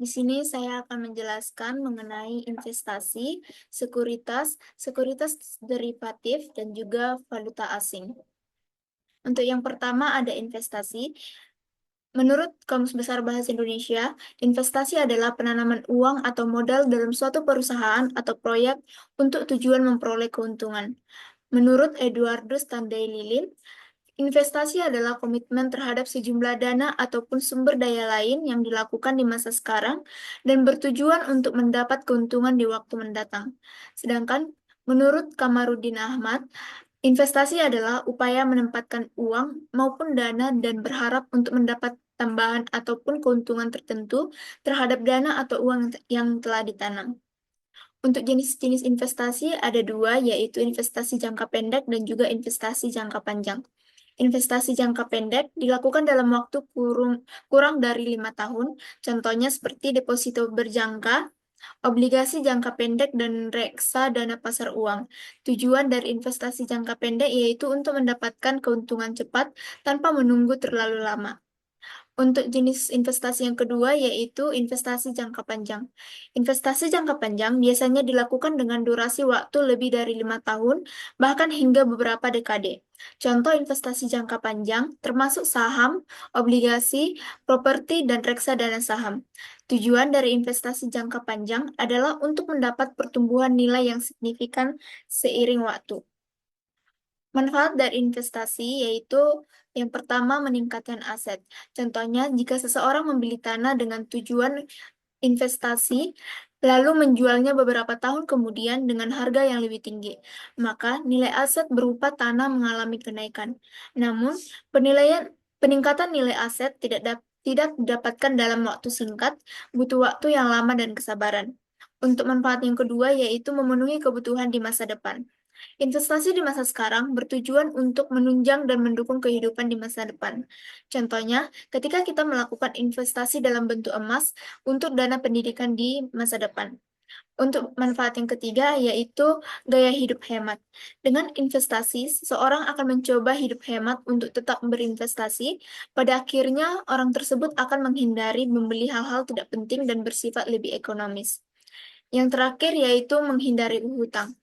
Di sini saya akan menjelaskan mengenai investasi, sekuritas, sekuritas derivatif, dan juga valuta asing. Untuk yang pertama ada investasi. Menurut Kamus Besar Bahasa Indonesia, investasi adalah penanaman uang atau modal dalam suatu perusahaan atau proyek untuk tujuan memperoleh keuntungan. Menurut Eduardo Standay Lilin, investasi adalah komitmen terhadap sejumlah dana ataupun sumber daya lain yang dilakukan di masa sekarang dan bertujuan untuk mendapat keuntungan di waktu mendatang. Sedangkan menurut Kamarudin Ahmad, investasi adalah upaya menempatkan uang maupun dana dan berharap untuk mendapat tambahan ataupun keuntungan tertentu terhadap dana atau uang yang telah ditanam. Untuk jenis-jenis investasi ada dua, yaitu investasi jangka pendek dan juga investasi jangka panjang. Investasi jangka pendek dilakukan dalam waktu kurang dari 5 tahun, contohnya seperti deposito berjangka, obligasi jangka pendek, dan reksadana pasar uang. Tujuan dari investasi jangka pendek yaitu untuk mendapatkan keuntungan cepat tanpa menunggu terlalu lama. Untuk jenis investasi yang kedua yaitu investasi jangka panjang. Investasi jangka panjang biasanya dilakukan dengan durasi waktu lebih dari 5 tahun, bahkan hingga beberapa dekade. Contoh investasi jangka panjang termasuk saham, obligasi, properti, dan reksadana saham. Tujuan dari investasi jangka panjang adalah untuk mendapat pertumbuhan nilai yang signifikan seiring waktu. Manfaat dari investasi yaitu yang pertama meningkatkan aset. Contohnya, jika seseorang membeli tanah dengan tujuan investasi, lalu menjualnya beberapa tahun kemudian dengan harga yang lebih tinggi, maka nilai aset berupa tanah mengalami kenaikan. Namun, peningkatan nilai aset tidak didapatkan dalam waktu singkat, butuh waktu yang lama dan kesabaran. Untuk manfaat yang kedua yaitu memenuhi kebutuhan di masa depan. Investasi di masa sekarang bertujuan untuk menunjang dan mendukung kehidupan di masa depan. Contohnya, ketika kita melakukan investasi dalam bentuk emas untuk dana pendidikan di masa depan. Untuk manfaat yang ketiga yaitu gaya hidup hemat. Dengan investasi, seseorang akan mencoba hidup hemat untuk tetap berinvestasi. Pada akhirnya, orang tersebut akan menghindari membeli hal-hal tidak penting dan bersifat lebih ekonomis. Yang terakhir yaitu menghindari hutang.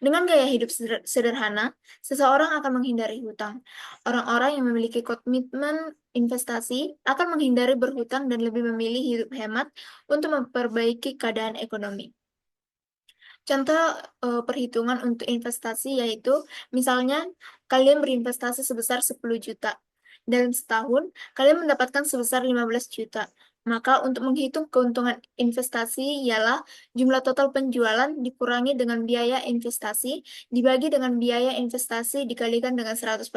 Dengan gaya hidup sederhana, seseorang akan menghindari hutang. Orang-orang yang memiliki komitmen investasi akan menghindari berhutang dan lebih memilih hidup hemat untuk memperbaiki keadaan ekonomi. Contoh perhitungan untuk investasi yaitu, misalnya kalian berinvestasi sebesar 10 juta. Dalam setahun, kalian mendapatkan sebesar 15 juta. Maka untuk menghitung keuntungan investasi ialah jumlah total penjualan dikurangi dengan biaya investasi, dibagi dengan biaya investasi dikalikan dengan 100%.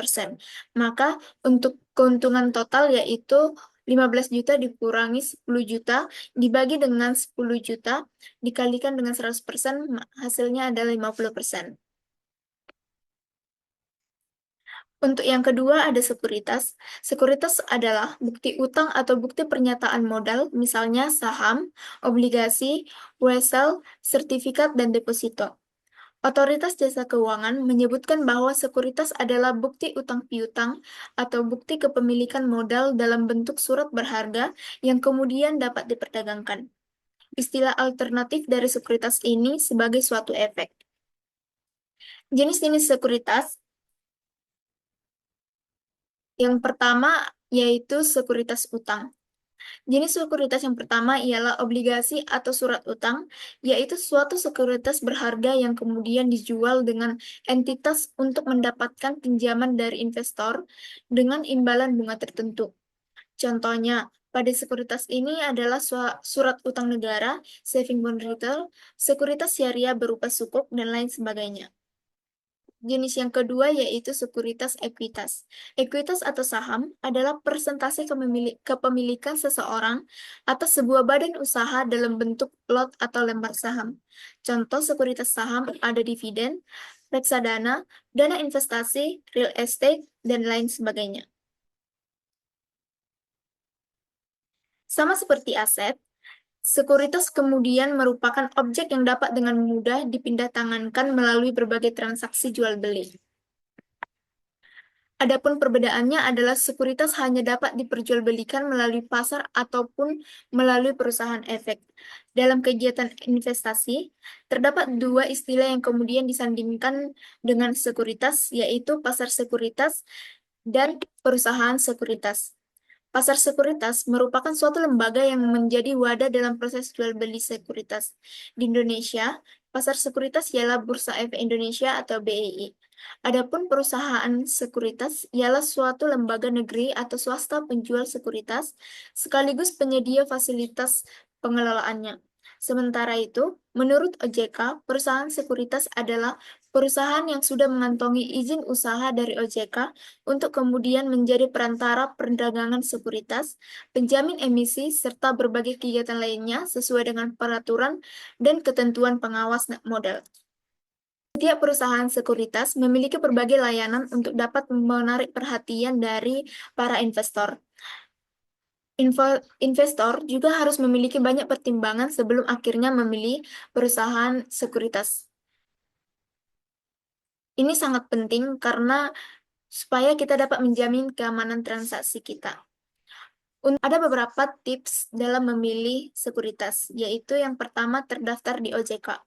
Maka untuk keuntungan total yaitu 15 juta dikurangi 10 juta, dibagi dengan 10 juta, dikalikan dengan 100%, hasilnya adalah 50%. Untuk yang kedua ada sekuritas. Sekuritas adalah bukti utang atau bukti pernyataan modal, misalnya saham, obligasi, wesel, sertifikat, dan deposito. Otoritas Jasa Keuangan menyebutkan bahwa sekuritas adalah bukti utang piutang atau bukti kepemilikan modal dalam bentuk surat berharga yang kemudian dapat diperdagangkan. Istilah alternatif dari sekuritas ini sebagai suatu efek. Jenis-jenis sekuritas yang pertama yaitu sekuritas utang. Jenis sekuritas yang pertama ialah obligasi atau surat utang, yaitu suatu sekuritas berharga yang kemudian dijual dengan entitas untuk mendapatkan pinjaman dari investor dengan imbalan bunga tertentu. Contohnya, pada sekuritas ini adalah surat utang negara, saving bond retail, sekuritas syariah berupa sukuk, dan lain sebagainya. Jenis yang kedua yaitu sekuritas ekuitas. Ekuitas atau saham adalah persentase kepemilikan seseorang atas sebuah badan usaha dalam bentuk lot atau lembar saham. Contoh sekuritas saham ada dividen, reksadana, dana investasi, real estate, dan lain sebagainya. Sama seperti aset, sekuritas kemudian merupakan objek yang dapat dengan mudah dipindahtangankan melalui berbagai transaksi jual beli. Adapun perbedaannya adalah sekuritas hanya dapat diperjualbelikan melalui pasar ataupun melalui perusahaan efek. Dalam kegiatan investasi, terdapat dua istilah yang kemudian disandingkan dengan sekuritas, yaitu pasar sekuritas dan perusahaan sekuritas. Pasar sekuritas merupakan suatu lembaga yang menjadi wadah dalam proses jual beli sekuritas. Di Indonesia, pasar sekuritas ialah Bursa Efek Indonesia atau BEI. Adapun perusahaan sekuritas ialah suatu lembaga negeri atau swasta penjual sekuritas sekaligus penyedia fasilitas pengelolaannya. Sementara itu, menurut OJK, perusahaan sekuritas adalah perusahaan yang sudah mengantongi izin usaha dari OJK untuk kemudian menjadi perantara perdagangan sekuritas, penjamin emisi, serta berbagai kegiatan lainnya sesuai dengan peraturan dan ketentuan pengawas modal. Setiap perusahaan sekuritas memiliki berbagai layanan untuk dapat menarik perhatian dari para investor. Investor juga harus memiliki banyak pertimbangan sebelum akhirnya memilih perusahaan sekuritas. Ini sangat penting karena supaya kita dapat menjamin keamanan transaksi kita. Ada beberapa tips dalam memilih sekuritas, yaitu yang pertama terdaftar di OJK.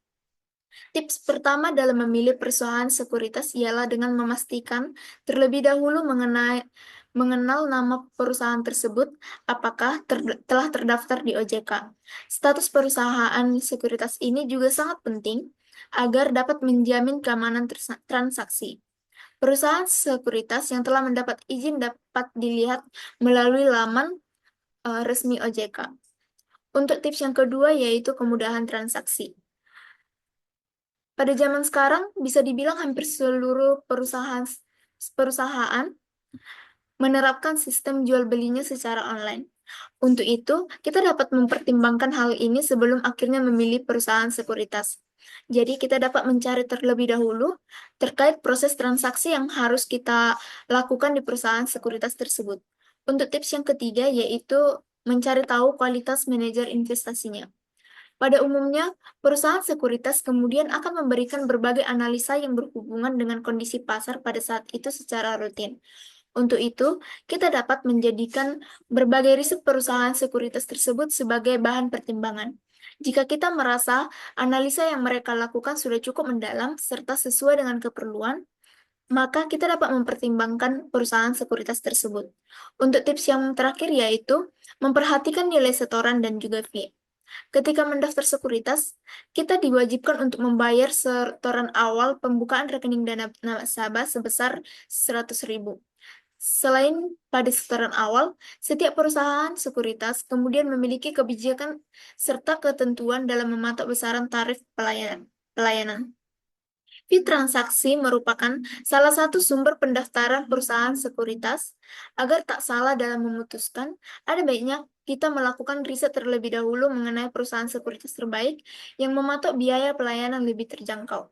Tips pertama dalam memilih perusahaan sekuritas ialah dengan memastikan terlebih dahulu mengenal nama perusahaan tersebut, apakah telah terdaftar di OJK. Status perusahaan sekuritas ini juga sangat penting agar dapat menjamin keamanan transaksi. Perusahaan sekuritas yang telah mendapat izin dapat dilihat melalui laman resmi OJK. Untuk tips yang kedua yaitu kemudahan transaksi. Pada zaman sekarang, bisa dibilang hampir seluruh perusahaan menerapkan sistem jual belinya secara online. Untuk itu, kita dapat mempertimbangkan hal ini sebelum akhirnya memilih perusahaan sekuritas. Jadi, kita dapat mencari terlebih dahulu terkait proses transaksi yang harus kita lakukan di perusahaan sekuritas tersebut. Untuk tips yang ketiga, yaitu mencari tahu kualitas manajer investasinya. Pada umumnya, perusahaan sekuritas kemudian akan memberikan berbagai analisa yang berhubungan dengan kondisi pasar pada saat itu secara rutin. Untuk itu, kita dapat menjadikan berbagai riset perusahaan sekuritas tersebut sebagai bahan pertimbangan. Jika kita merasa analisa yang mereka lakukan sudah cukup mendalam serta sesuai dengan keperluan, maka kita dapat mempertimbangkan perusahaan sekuritas tersebut. Untuk tips yang terakhir yaitu memperhatikan nilai setoran dan juga fee. Ketika mendaftar sekuritas, kita diwajibkan untuk membayar setoran awal pembukaan rekening dana nasabah sebesar 100.000. Selain pada setoran awal, setiap perusahaan sekuritas kemudian memiliki kebijakan serta ketentuan dalam mematok besaran tarif pelayanan. Fee transaksi merupakan salah satu sumber pendaftaran perusahaan sekuritas. Agar tak salah dalam memutuskan, ada baiknya kita melakukan riset terlebih dahulu mengenai perusahaan sekuritas terbaik yang mematok biaya pelayanan lebih terjangkau.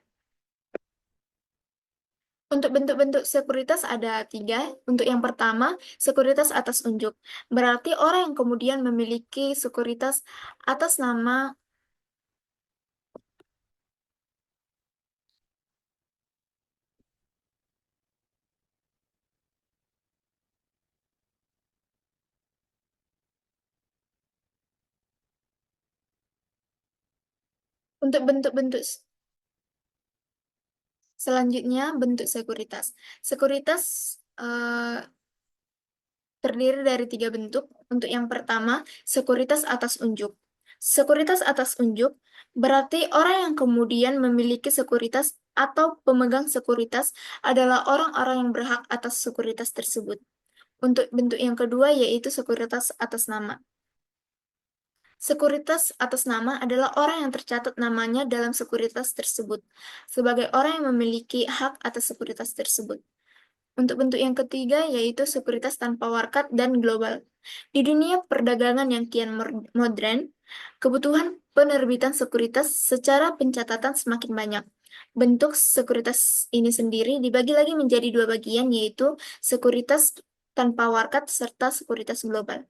Untuk bentuk-bentuk sekuritas ada 3. Untuk yang pertama, sekuritas atas unjuk. Berarti orang yang kemudian memiliki sekuritas atas nama untuk bentuk-bentuk selanjutnya bentuk sekuritas. Sekuritas terdiri dari 3 bentuk. Untuk yang pertama, sekuritas atas unjuk. Sekuritas atas unjuk berarti orang yang kemudian memiliki sekuritas atau pemegang sekuritas adalah orang-orang yang berhak atas sekuritas tersebut. Untuk bentuk yang kedua yaitu sekuritas atas nama. Sekuritas atas nama adalah orang yang tercatat namanya dalam sekuritas tersebut sebagai orang yang memiliki hak atas sekuritas tersebut. Untuk bentuk yang ketiga yaitu sekuritas tanpa warkat dan global. Di dunia perdagangan yang kian modern, kebutuhan penerbitan sekuritas secara pencatatan semakin banyak. Bentuk sekuritas ini sendiri dibagi lagi menjadi 2 bagian yaitu sekuritas tanpa warkat serta sekuritas global.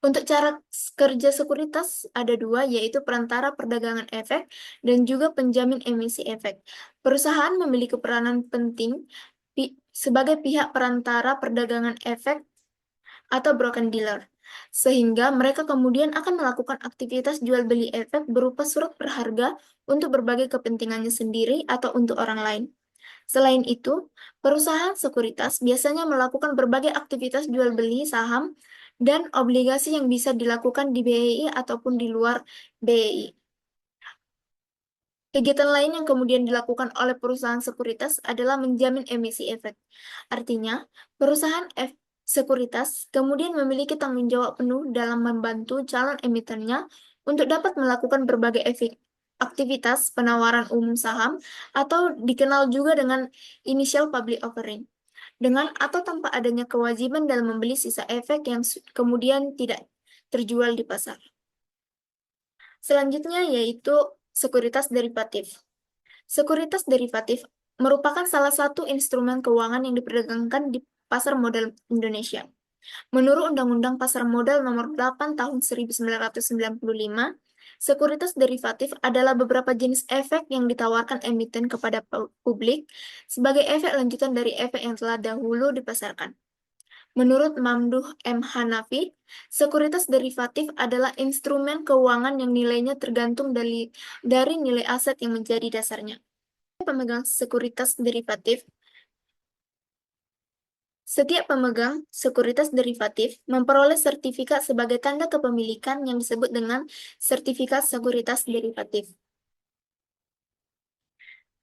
Untuk cara kerja sekuritas ada 2, yaitu perantara perdagangan efek dan juga penjamin emisi efek. Perusahaan memiliki peranan penting sebagai pihak perantara perdagangan efek atau broker dealer, sehingga mereka kemudian akan melakukan aktivitas jual beli efek berupa surat berharga untuk berbagai kepentingannya sendiri atau untuk orang lain. Selain itu, perusahaan sekuritas biasanya melakukan berbagai aktivitas jual beli saham dan obligasi yang bisa dilakukan di BEI ataupun di luar BEI. Kegiatan lain yang kemudian dilakukan oleh perusahaan sekuritas adalah menjamin emisi efek. Artinya, perusahaan sekuritas kemudian memiliki tanggung jawab penuh dalam membantu calon emitennya untuk dapat melakukan berbagai aktivitas penawaran umum saham atau dikenal juga dengan initial public offering, dengan atau tanpa adanya kewajiban dalam membeli sisa efek yang kemudian tidak terjual di pasar. Selanjutnya yaitu sekuritas derivatif. Sekuritas derivatif merupakan salah satu instrumen keuangan yang diperdagangkan di pasar modal Indonesia. Menurut Undang-Undang Pasar Modal Nomor 8 Tahun 1995, sekuritas derivatif adalah beberapa jenis efek yang ditawarkan emiten kepada publik sebagai efek lanjutan dari efek yang telah dahulu dipasarkan. Menurut Mamduh M. Hanafi, sekuritas derivatif adalah instrumen keuangan yang nilainya tergantung dari nilai aset yang menjadi dasarnya. Pemegang sekuritas derivatif Setiap pemegang sekuritas derivatif memperoleh sertifikat sebagai tanda kepemilikan yang disebut dengan sertifikat sekuritas derivatif.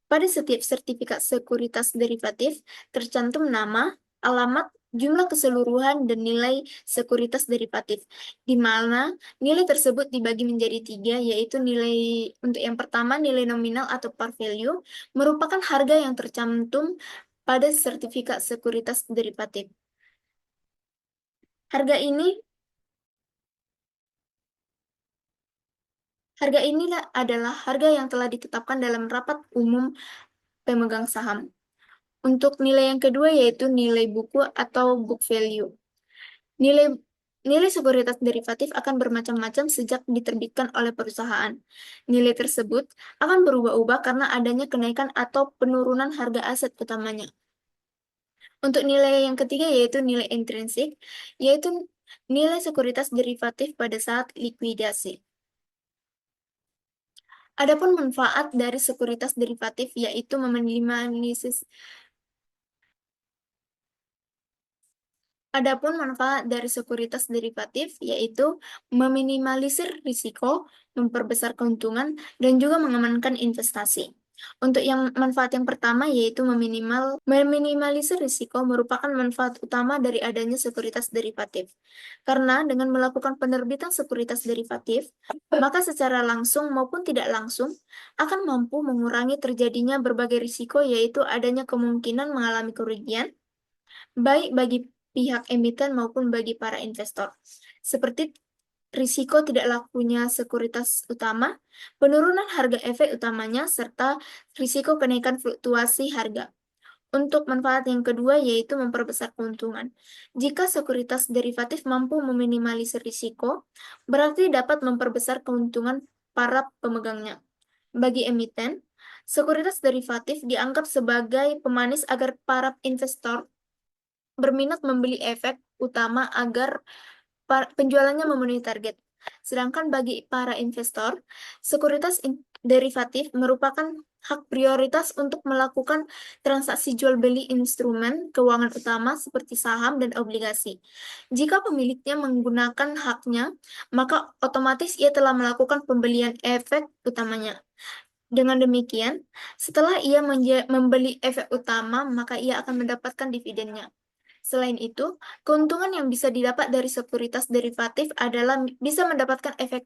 Pada setiap sertifikat sekuritas derivatif tercantum nama, alamat, jumlah keseluruhan, dan nilai sekuritas derivatif, di mana nilai tersebut dibagi menjadi tiga, yaitu nilai untuk yang pertama nilai nominal atau par value, merupakan harga yang tercantum pada sertifikat sekuritas derivatif. Harga inilah adalah harga yang telah ditetapkan dalam rapat umum pemegang saham. Untuk nilai yang kedua yaitu nilai buku atau book value. Nilai Nilai sekuritas derivatif akan bermacam-macam sejak diterbitkan oleh perusahaan. Nilai tersebut akan berubah-ubah karena adanya kenaikan atau penurunan harga aset utamanya. Untuk nilai yang ketiga yaitu nilai intrinsik, yaitu nilai sekuritas derivatif pada saat likuidasi. Adapun manfaat dari sekuritas derivatif yaitu meminimalisir Adapun manfaat dari sekuritas derivatif yaitu meminimalisir risiko, memperbesar keuntungan, dan juga mengamankan investasi. Untuk yang manfaat yang pertama yaitu meminimalisir risiko merupakan manfaat utama dari adanya sekuritas derivatif. Karena dengan melakukan penerbitan sekuritas derivatif, maka secara langsung maupun tidak langsung akan mampu mengurangi terjadinya berbagai risiko yaitu adanya kemungkinan mengalami kerugian, baik bagi pihak emiten maupun bagi para investor, seperti risiko tidak lakunya sekuritas utama, penurunan harga efek utamanya, serta risiko kenaikan fluktuasi harga. Untuk manfaat yang kedua yaitu memperbesar keuntungan. Jika sekuritas derivatif mampu meminimalisir risiko, berarti dapat memperbesar keuntungan para pemegangnya. Bagi emiten, sekuritas derivatif dianggap sebagai pemanis agar para investor berminat membeli efek utama agar penjualannya memenuhi target. Sedangkan bagi para investor, sekuritas derivatif merupakan hak prioritas untuk melakukan transaksi jual beli instrumen keuangan utama seperti saham dan obligasi. Jika pemiliknya menggunakan haknya, maka otomatis ia telah melakukan pembelian efek utamanya. Dengan demikian, setelah ia membeli efek utama, maka ia akan mendapatkan dividennya. Selain itu, keuntungan yang bisa didapat dari sekuritas derivatif adalah bisa mendapatkan efek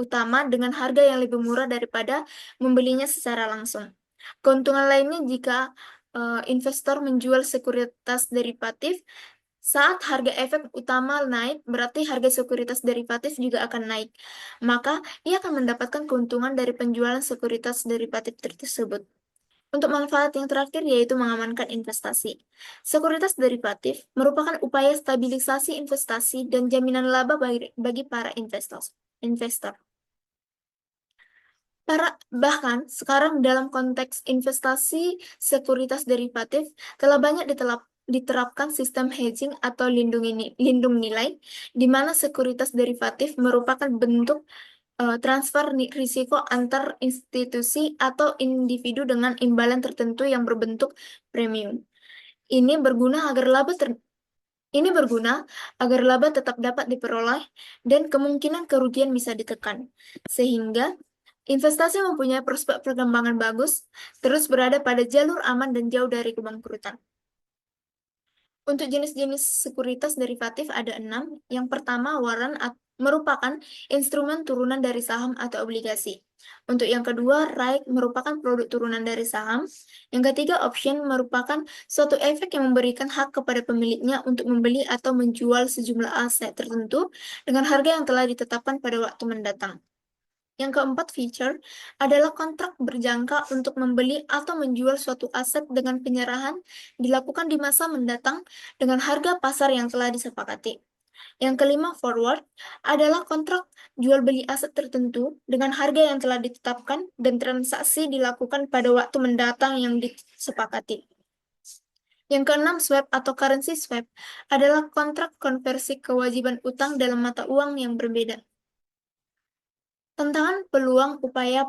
utama dengan harga yang lebih murah daripada membelinya secara langsung. Keuntungan lainnya jika investor menjual sekuritas derivatif, saat harga efek utama naik, berarti harga sekuritas derivatif juga akan naik. Maka, ia akan mendapatkan keuntungan dari penjualan sekuritas derivatif tersebut. Untuk manfaat yang terakhir yaitu mengamankan investasi. Sekuritas derivatif merupakan upaya stabilisasi investasi dan jaminan laba bagi para investor. Bahkan sekarang dalam konteks investasi sekuritas derivatif telah banyak diterapkan sistem hedging atau lindung nilai, di mana sekuritas derivatif merupakan bentuk transfer risiko antar institusi atau individu dengan imbalan tertentu yang berbentuk premium. Ini berguna agar laba tetap dapat diperoleh dan kemungkinan kerugian bisa ditekan, sehingga investasi mempunyai prospek perkembangan bagus, terus berada pada jalur aman dan jauh dari kebangkrutan. Untuk jenis-jenis sekuritas derivatif ada 6. Yang pertama, warrant merupakan instrumen turunan dari saham atau obligasi. Untuk yang kedua, right merupakan produk turunan dari saham. Yang ketiga, option merupakan suatu efek yang memberikan hak kepada pemiliknya untuk membeli atau menjual sejumlah aset tertentu dengan harga yang telah ditetapkan pada waktu mendatang. Yang keempat, feature adalah kontrak berjangka untuk membeli atau menjual suatu aset dengan penyerahan dilakukan di masa mendatang dengan harga pasar yang telah disepakati. Yang kelima, forward adalah kontrak jual beli aset tertentu dengan harga yang telah ditetapkan dan transaksi dilakukan pada waktu mendatang yang disepakati. Yang keenam, swap atau currency swap adalah kontrak konversi kewajiban utang dalam mata uang yang berbeda. Tantangan, peluang, upaya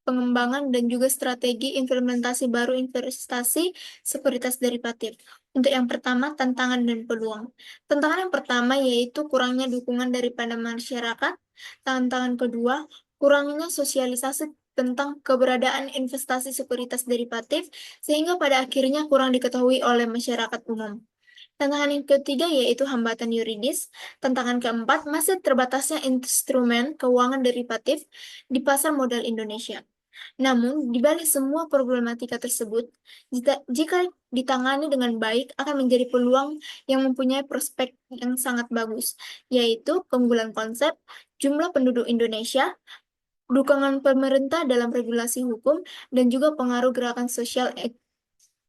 pengembangan, dan juga strategi implementasi baru investasi sekuritas derivatif. Untuk yang pertama, tantangan dan peluang. Tantangan yang pertama yaitu kurangnya dukungan daripada masyarakat. Tantangan kedua, kurangnya sosialisasi tentang keberadaan investasi sekuritas derivatif, sehingga pada akhirnya kurang diketahui oleh masyarakat umum. Tantangan yang ketiga yaitu hambatan yuridis. Tantangan keempat, masih terbatasnya instrumen keuangan derivatif di pasar modal Indonesia. Namun, di balik semua problematika tersebut, jika ditangani dengan baik, akan menjadi peluang yang mempunyai prospek yang sangat bagus, yaitu keunggulan konsep, jumlah penduduk Indonesia, dukungan pemerintah dalam regulasi hukum, dan juga pengaruh gerakan sosial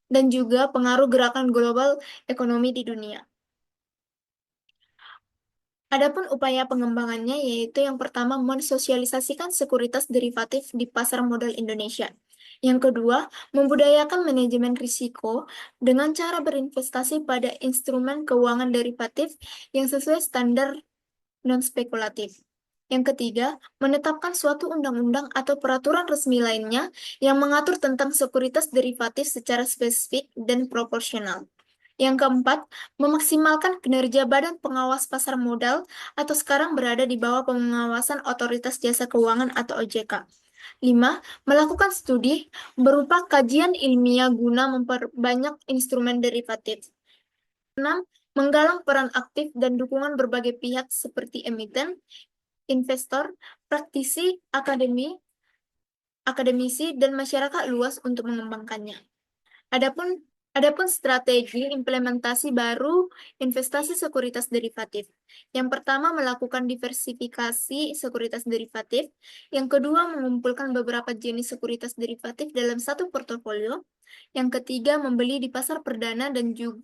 dan juga pengaruh gerakan global ekonomi di dunia. Adapun upaya pengembangannya yaitu yang pertama mensosialisasikan sekuritas derivatif di pasar modal Indonesia. Yang kedua, membudayakan manajemen risiko dengan cara berinvestasi pada instrumen keuangan derivatif yang sesuai standar non-spekulatif. Yang ketiga, menetapkan suatu undang-undang atau peraturan resmi lainnya yang mengatur tentang sekuritas derivatif secara spesifik dan proporsional. Yang keempat, memaksimalkan kinerja Badan Pengawas Pasar Modal atau sekarang berada di bawah pengawasan Otoritas Jasa Keuangan atau OJK. 5. Melakukan studi berupa kajian ilmiah guna memperbanyak instrumen derivatif. 6. Menggalang peran aktif dan dukungan berbagai pihak seperti emiten, investor, praktisi, akademisi, dan masyarakat luas untuk mengembangkannya. Adapun strategi implementasi baru investasi sekuritas derivatif. Yang pertama, melakukan diversifikasi sekuritas derivatif. Yang kedua, mengumpulkan beberapa jenis sekuritas derivatif dalam satu portofolio. Yang ketiga, membeli di pasar perdana dan jual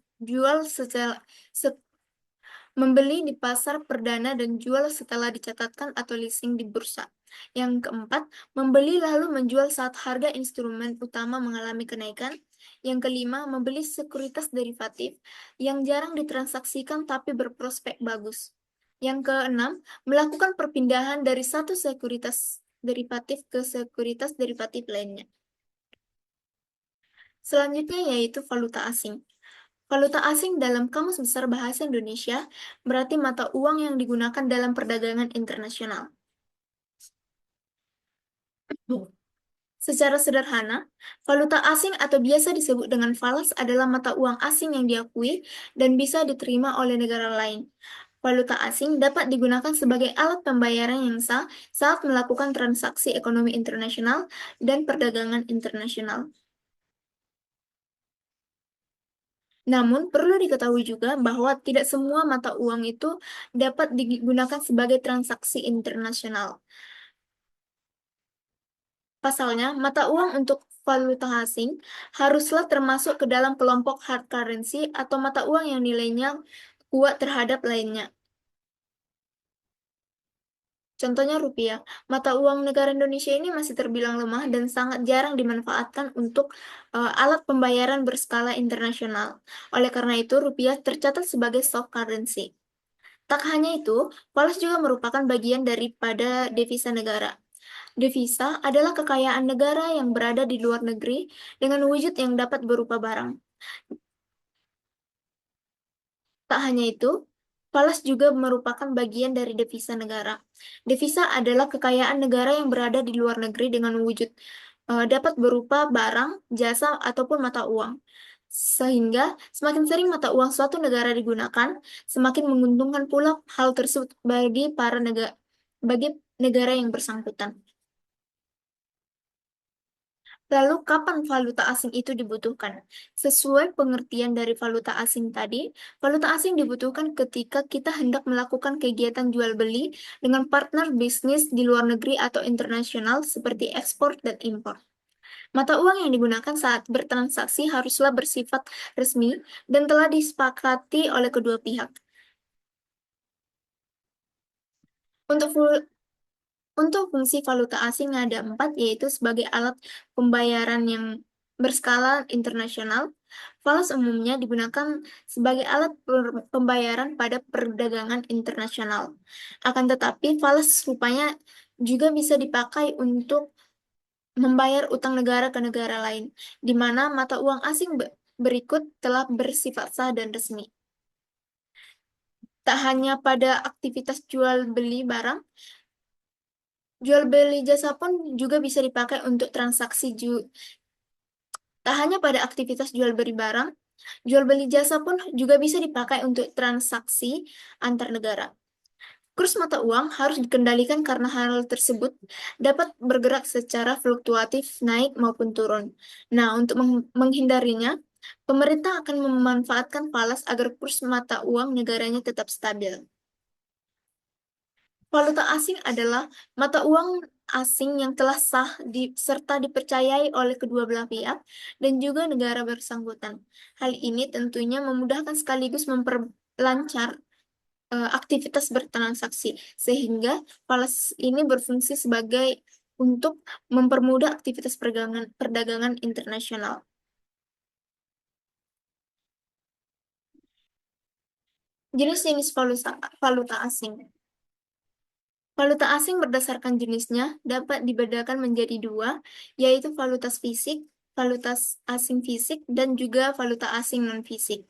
membeli di pasar perdana dan jual setelah dicatatkan atau listing di bursa. Yang keempat, membeli lalu menjual saat harga instrumen utama mengalami kenaikan. Yang kelima, membeli sekuritas derivatif yang jarang ditransaksikan tapi berprospek bagus. Yang keenam, melakukan perpindahan dari satu sekuritas derivatif ke sekuritas derivatif lainnya. Selanjutnya yaitu valuta asing. Valuta asing dalam Kamus Besar Bahasa Indonesia berarti mata uang yang digunakan dalam perdagangan internasional. Secara sederhana, valuta asing atau biasa disebut dengan falas adalah mata uang asing yang diakui dan bisa diterima oleh negara lain. Valuta asing dapat digunakan sebagai alat pembayaran yang sah saat melakukan transaksi ekonomi internasional dan perdagangan internasional. Namun, perlu diketahui juga bahwa tidak semua mata uang itu dapat digunakan sebagai transaksi internasional. Pasalnya, mata uang untuk valuta asing haruslah termasuk ke dalam kelompok hard currency atau mata uang yang nilainya kuat terhadap lainnya. Contohnya rupiah. Mata uang negara Indonesia ini masih terbilang lemah dan sangat jarang dimanfaatkan untuk alat pembayaran berskala internasional. Oleh karena itu, rupiah tercatat sebagai soft currency. Tak hanya itu, falas juga merupakan bagian daripada devisa negara. Devisa adalah kekayaan negara yang berada di luar negeri dengan wujud yang dapat berupa barang. Tak hanya itu, falas juga merupakan bagian dari devisa negara. Devisa adalah kekayaan negara yang berada di luar negeri dengan wujud dapat berupa barang, jasa, ataupun mata uang. Sehingga semakin sering mata uang suatu negara digunakan, semakin menguntungkan pula hal tersebut bagi negara yang bersangkutan. Lalu, kapan valuta asing itu dibutuhkan? Sesuai pengertian dari valuta asing tadi, valuta asing dibutuhkan ketika kita hendak melakukan kegiatan jual beli dengan partner bisnis di luar negeri atau internasional seperti ekspor dan impor. Mata uang yang digunakan saat bertransaksi haruslah bersifat resmi dan telah disepakati oleh kedua pihak. Untuk Untuk fungsi valuta asing ada empat, yaitu sebagai alat pembayaran yang berskala internasional. Falas umumnya digunakan sebagai alat pembayaran pada perdagangan internasional. Akan tetapi, falas rupanya juga bisa dipakai untuk membayar utang negara ke negara lain, di mana mata uang asing berikut telah bersifat sah dan resmi. Tak hanya pada aktivitas jual beli barang, jual beli jasa pun juga bisa dipakai untuk transaksi tak hanya pada aktivitas jual beli barang, jual beli jasa pun juga bisa dipakai untuk transaksi antar negara. Kurs mata uang harus dikendalikan karena hal tersebut dapat bergerak secara fluktuatif naik maupun turun. Nah, untuk menghindarinya, pemerintah akan memanfaatkan falas agar kurs mata uang negaranya tetap stabil. Valuta asing adalah mata uang asing yang telah sah serta dipercayai oleh kedua belah pihak dan juga negara bersangkutan. Hal ini tentunya memudahkan sekaligus memperlancar aktivitas bertransaksi, sehingga falas ini berfungsi sebagai untuk mempermudah aktivitas perdagangan internasional. Jenis-jenis valuta asing. Valuta asing berdasarkan jenisnya dapat dibedakan menjadi dua, yaitu valuta asing fisik, dan juga valuta asing non-fisik.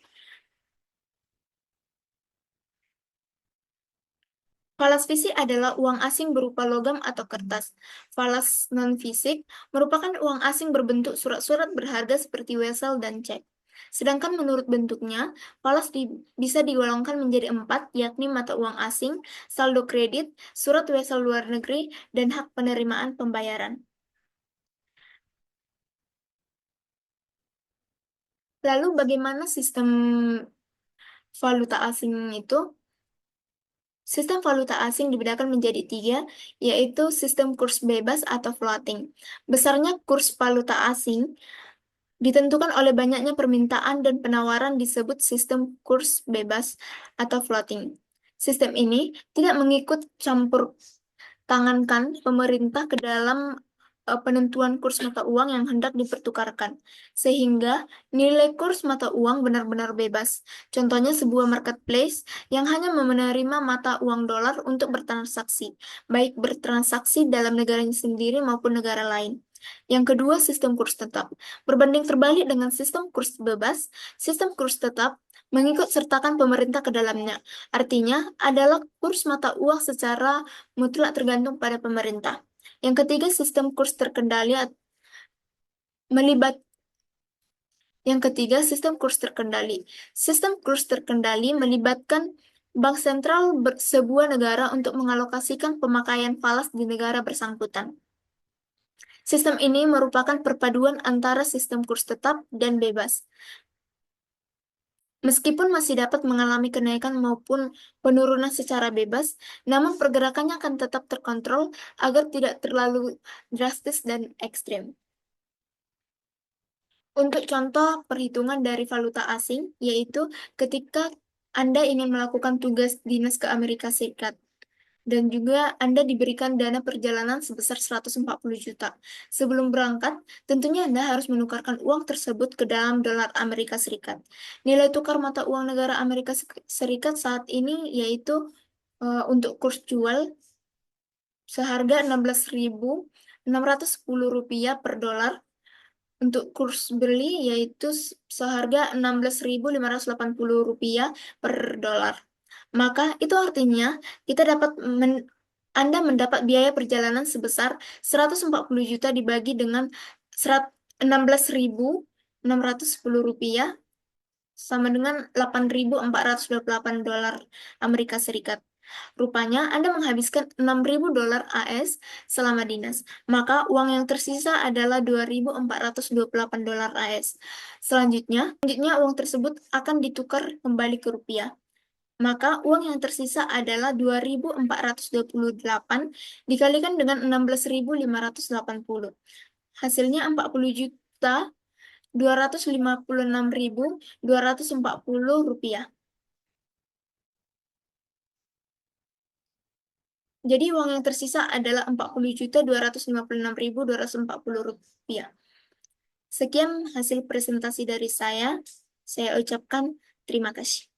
Falas fisik adalah uang asing berupa logam atau kertas. Falas non-fisik merupakan uang asing berbentuk surat-surat berharga seperti wesel dan cek. Sedangkan menurut bentuknya, falas bisa digolongkan menjadi empat, yakni mata uang asing, saldo kredit, surat wesel luar negeri, dan hak penerimaan pembayaran. Lalu bagaimana sistem valuta asing itu? Sistem valuta asing dibedakan menjadi tiga, yaitu sistem kurs bebas atau floating. Besarnya kurs valuta asing ditentukan oleh banyaknya permintaan dan penawaran disebut sistem kurs bebas atau floating. Sistem ini tidak mengikut campur tangankan pemerintah ke dalam penentuan kurs mata uang yang hendak dipertukarkan, sehingga nilai kurs mata uang benar-benar bebas. Contohnya sebuah marketplace yang hanya menerima mata uang dolar untuk bertransaksi, baik bertransaksi dalam negaranya sendiri maupun negara lain. Yang kedua, sistem kurs tetap. Berbanding terbalik dengan sistem kurs bebas, sistem kurs tetap mengikut sertakan pemerintah ke dalamnya. Artinya, adalah kurs mata uang secara mutlak tergantung pada pemerintah. Yang ketiga, sistem kurs terkendali melibat Yang ketiga, sistem kurs terkendali. Sistem kurs terkendali melibatkan bank sentral sebuah negara untuk mengalokasikan pemakaian falas di negara bersangkutan. Sistem ini merupakan perpaduan antara sistem kurs tetap dan bebas. Meskipun masih dapat mengalami kenaikan maupun penurunan secara bebas, namun pergerakannya akan tetap terkontrol agar tidak terlalu drastis dan ekstrim. Untuk contoh perhitungan dari valuta asing, yaitu ketika Anda ingin melakukan tugas dinas ke Amerika Serikat. dan juga Anda diberikan dana perjalanan sebesar 140 juta. Sebelum berangkat, tentunya Anda harus menukarkan uang tersebut ke dalam dolar Amerika Serikat. Nilai tukar mata uang negara Amerika Serikat saat ini yaitu untuk kurs jual seharga 16.610 rupiah per dolar. Untuk kurs beli yaitu seharga 16.580 rupiah per dolar. Maka itu artinya kita dapat Anda mendapat biaya perjalanan sebesar 140 juta dibagi dengan 16.610 rupiah sama dengan 8.428 dolar Amerika Serikat. Rupanya Anda menghabiskan 6.000 dolar AS selama dinas. Maka uang yang tersisa adalah 2.428 dolar AS. Selanjutnya uang tersebut akan ditukar kembali ke rupiah. Maka uang yang tersisa adalah 2.428 dikalikan dengan 16.580. Hasilnya 40.256.240 rupiah. Jadi uang yang tersisa adalah 40.256.240 rupiah. Sekian hasil presentasi dari saya. Saya ucapkan terima kasih.